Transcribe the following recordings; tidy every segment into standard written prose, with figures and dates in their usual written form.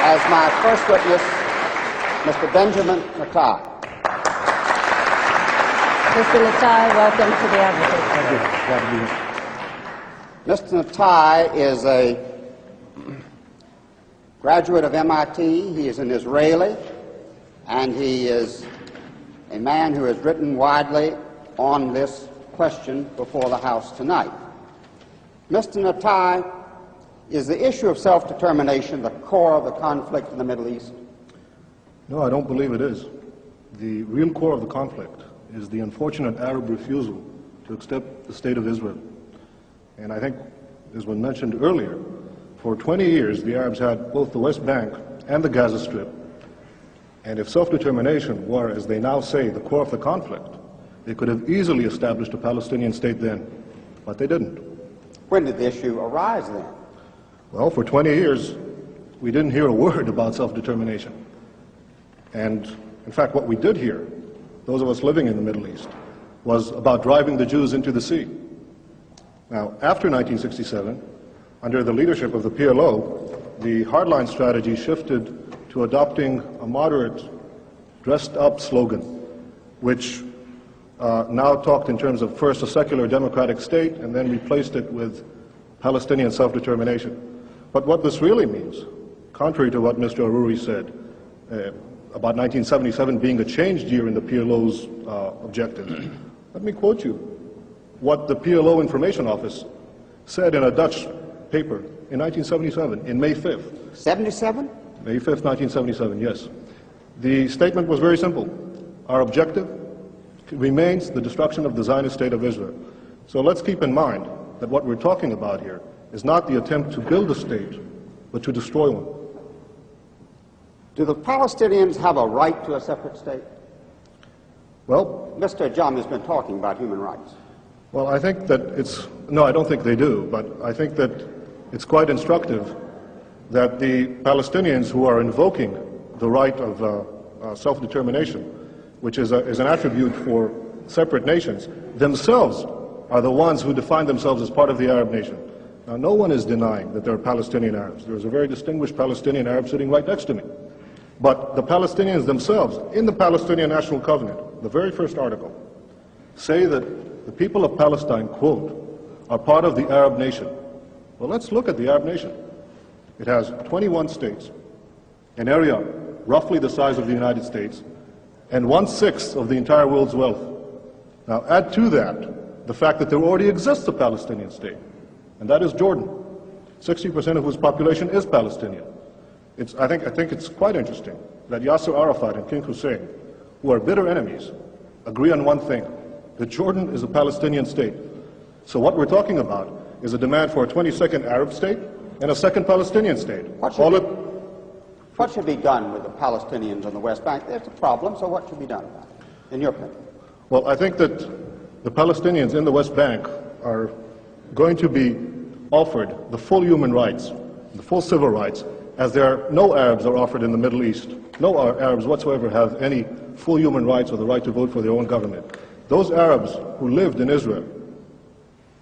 As my first witness, Mr. Benjamin Natai. Mr. Natai, welcome to the Advocate. Mr. Natai is a graduate of MIT. He is an Israeli, and he is a man who has written widely on this question before the House tonight. Mr. Natai, is the issue of self-determination the core of the conflict in the Middle East? No, I don't believe it is. The real core of the conflict is the unfortunate Arab refusal to accept the state of Israel. And I think, as was mentioned earlier, for 20 years the Arabs had both the West Bank and the Gaza Strip. And if self-determination were, as they now say, the core of the conflict, they could have easily established a Palestinian state then, but they didn't. When did the issue arise then? Well, for 20 years, we didn't hear a word about self-determination. And, in fact, what we did hear, those of us living in the Middle East, was about driving the Jews into the sea. Now, after 1967, under the leadership of the PLO, the hardline strategy shifted to adopting a moderate, dressed-up slogan, which now talked in terms of first a secular democratic state and then replaced it with Palestinian self-determination. But what this really means, contrary to what Mr. Aruri said, about 1977 being a changed year in the PLO's objectives, let me quote you what the PLO Information Office said in a Dutch paper in 1977, in May 5th. 77? May 5th, 1977, yes. The statement was very simple. Our objective remains the destruction of the Zionist state of Israel. So let's keep in mind that what we're talking about here is not the attempt to build a state, but to destroy one. Do the Palestinians have a right to a separate state? Well, Mr. Ajam has been talking about human rights. well, I think that no, I don't think they do, but I think that it's quite instructive that the Palestinians who are invoking the right of self-determination, which is an attribute for separate nations, themselves are the ones who define themselves as part of the Arab nation. Now, no one is denying that there are Palestinian Arabs. There's a very distinguished Palestinian Arab sitting right next to me. But the Palestinians themselves, in the Palestinian National Covenant, the very first article, say that the people of Palestine, quote, are part of the Arab nation. Well, let's look at the Arab nation. It has 21 states, an area roughly the size of the United States, and 1/6 of the entire world's wealth. Now, add to that the fact that there already exists a Palestinian state, and that is Jordan, 60% of whose population is Palestinian. I think it's quite interesting that Yasser Arafat and King Hussein, who are bitter enemies, agree on one thing, that Jordan is a Palestinian state. So what we're talking about is a demand for a 22nd Arab state and a second Palestinian state. What should be done with the Palestinians on the West Bank? There's a problem, so what should be done about it, in your opinion? Well, I think that the Palestinians in the West Bank are going to be offered the full human rights, the full civil rights, as no Arabs are offered in the Middle East. No Arabs whatsoever have any full human rights or the right to vote for their own government. Those Arabs who lived in Israel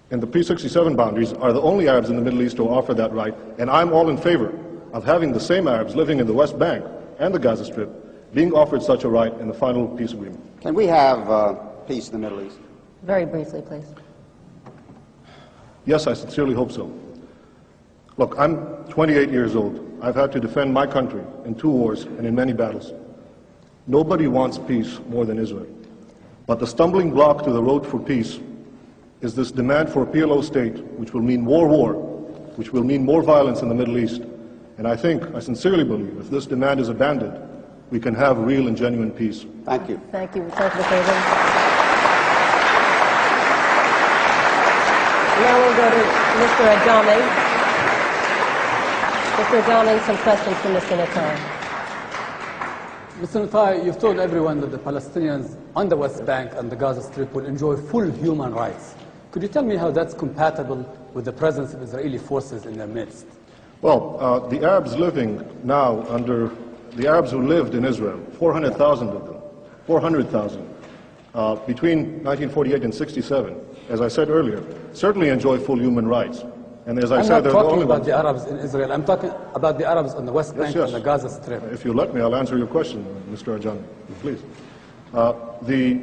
in the pre-67 boundaries are the only Arabs in the Middle East who offer that right, and I'm all in favor of having the same Arabs living in the West Bank and the Gaza Strip being offered such a right in the final peace agreement. Can we have peace in the Middle East? Very briefly, please. Yes, I sincerely hope so. Look, I'm 28 years old. I've had to defend my country in 2 wars and in many battles. Nobody wants peace more than Israel. But the stumbling block to the road for peace is this demand for a PLO state, which will mean more war, which will mean more violence in the Middle East. And I sincerely believe, if this demand is abandoned, we can have real and genuine peace. Thank you. Thank you. Thank you, Mr. President. Now we'll go to Mr. Ajami. Mr. Ajami, some questions from Mr. Natai. Mr. Natai, you've told everyone that the Palestinians on the West Bank and the Gaza Strip will enjoy full human rights. Could you tell me how that's compatible with the presence of Israeli forces in their midst? Well, the Arabs living now under the Arabs who lived in Israel, 400,000 of them, 400,000, between 1948 and 67, as I said earlier, certainly enjoy full human rights. And as I I'm said, not they're the talking only about ones. the Arabs in Israel. I'm talking about the Arabs on the West Bank and the Gaza Strip. If you let me, I'll answer your question, Mr. Ajami, please. The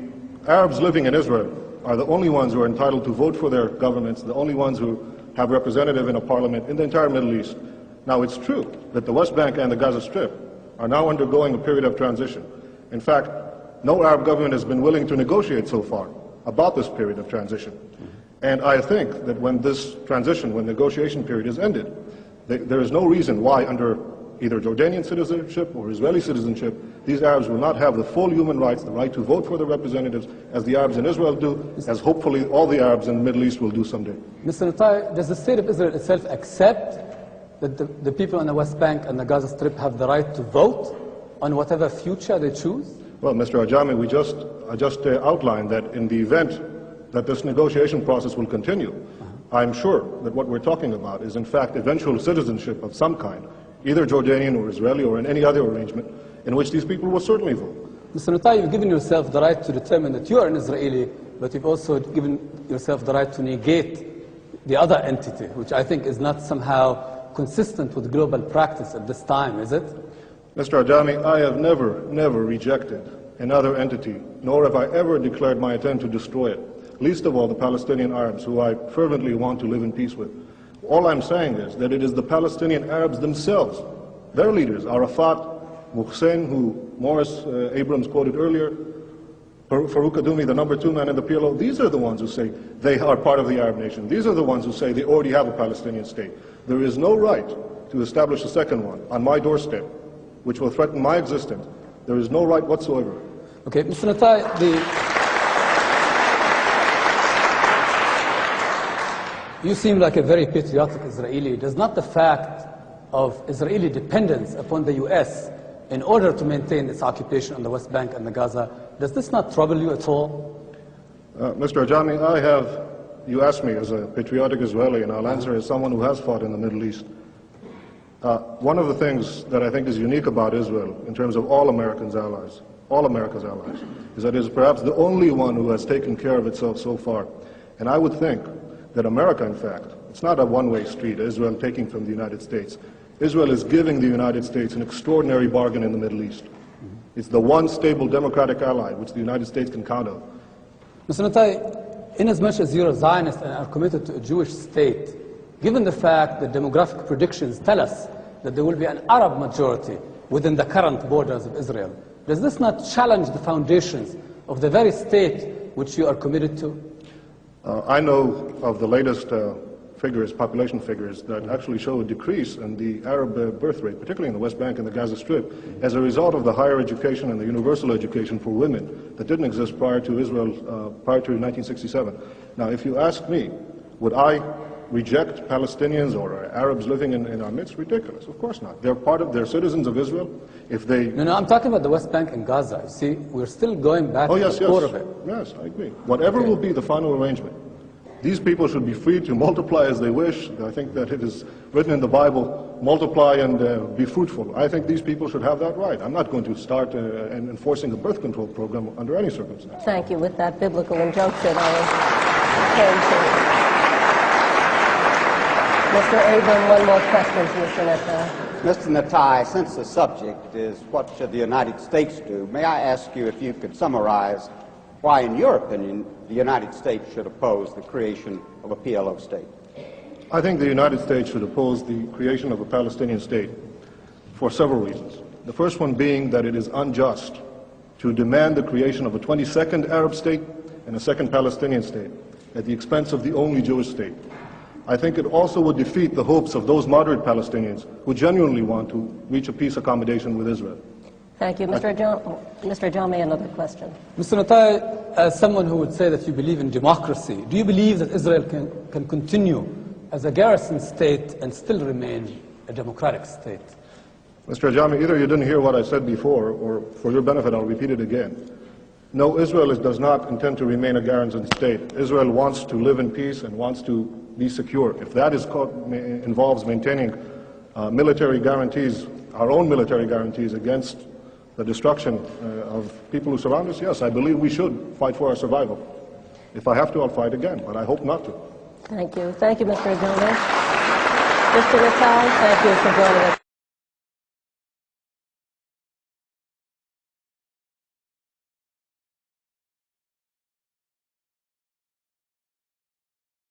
Arabs living in Israel are the only ones who are entitled to vote for their governments, the only ones who have representative in a parliament in the entire Middle East. Now, it's true that the West Bank and the Gaza Strip are now undergoing a period of transition. In fact, no Arab government has been willing to negotiate so far about this period of transition. And I think that when this transition, when negotiation period is ended, there is no reason why under either Jordanian citizenship or Israeli citizenship, these Arabs will not have the full human rights, the right to vote for their representatives, as the Arabs in Israel do, as hopefully all the Arabs in the Middle East will do someday. Mr. Netai, does the state of Israel itself accept that the people on the West Bank and the Gaza Strip have the right to vote on whatever future they choose? Well, Mr. Ajami, I just outlined that in the event that this negotiation process will continue, I'm sure that what we're talking about is in fact eventual citizenship of some kind, either Jordanian or Israeli or in any other arrangement in which these people will certainly vote. Mr. Netai, you've given yourself the right to determine that you are an Israeli, but you've also given yourself the right to negate the other entity, which I think is not somehow consistent with global practice at this time, is it? Mr. Ajami, I have never rejected another entity, nor have I ever declared my intent to destroy it, least of all the Palestinian Arabs, who I fervently want to live in peace with. All I'm saying is that it is the Palestinian Arabs themselves, their leaders, Arafat, Muhsin, who Morris Abrams quoted earlier, Farouk Kaddoumi, the number 2 man in the PLO, these are the ones who say they are part of the Arab nation. These are the ones who say they already have a Palestinian state. There is no right to establish a second one on my doorstep, which will threaten my existence. There is no right whatsoever. Okay, Mr. Netai, you seem like a very patriotic Israeli. Does not the fact of Israeli dependence upon the U.S. in order to maintain its occupation on the West Bank and the Gaza, does this not trouble you at all? Mr. Ajami, you asked me as a patriotic Israeli, and I'll answer as someone who has fought in the Middle East. One of the things that I think is unique about Israel, in terms of all America's allies, is that it is perhaps the only one who has taken care of itself so far. And I would think that America, in fact, it's not a one-way street, Israel taking from the United States. Israel is giving the United States an extraordinary bargain in the Middle East. It's the one stable democratic ally which the United States can count on. Mr. Netai, inasmuch as you're a Zionist and are committed to a Jewish state, given the fact that demographic predictions tell us that there will be an Arab majority within the current borders of Israel, does this not challenge the foundations of the very state which you are committed to? I know of the latest population figures, that actually show a decrease in the Arab birth rate, particularly in the West Bank and the Gaza Strip, as a result of the higher education and the universal education for women that didn't exist prior to Israel, prior to 1967. Now, if you ask me, would I reject Palestinians or Arabs living in our midst? Ridiculous. Of course not. They're citizens of Israel. If they... No, I'm talking about the West Bank and Gaza. You see, we're still going back to the core of it. Yes, I agree. Whatever will be the final arrangement, these people should be free to multiply as they wish. I think that it is written in the Bible, multiply and be fruitful. I think these people should have that right. I'm not going to start enforcing a birth control program under any circumstance. Thank you. With that biblical injunction, I will turn to Mr. Abram. One more question to Mr. Netai. Mr. Netai, since the subject is what should the United States do, may I ask you if you could summarize why, in your opinion, the United States should oppose the creation of a PLO state? I think the United States should oppose the creation of a Palestinian state for several reasons. The first one being that it is unjust to demand the creation of a 22nd Arab state and a second Palestinian state at the expense of the only Jewish state. I think it also would defeat the hopes of those moderate Palestinians who genuinely want to reach a peace accommodation with Israel. Thank you. Mr. Ajami, another question. Mr. Netai, as someone who would say that you believe in democracy, do you believe that Israel can continue as a garrison state and still remain a democratic state? Mr. Ajami, either you didn't hear what I said before, or for your benefit, I'll repeat it again. No, Israel does not intend to remain a garrison state. Israel wants to live in peace and wants to be secure. If that involves maintaining military guarantees, our own military guarantees against the destruction of people who surround us, yes, I believe we should fight for our survival. If I have to, I'll fight again, but I hope not to. Thank you. Thank you, Mr. Ajami. Mr. Rittal, thank you for joining us.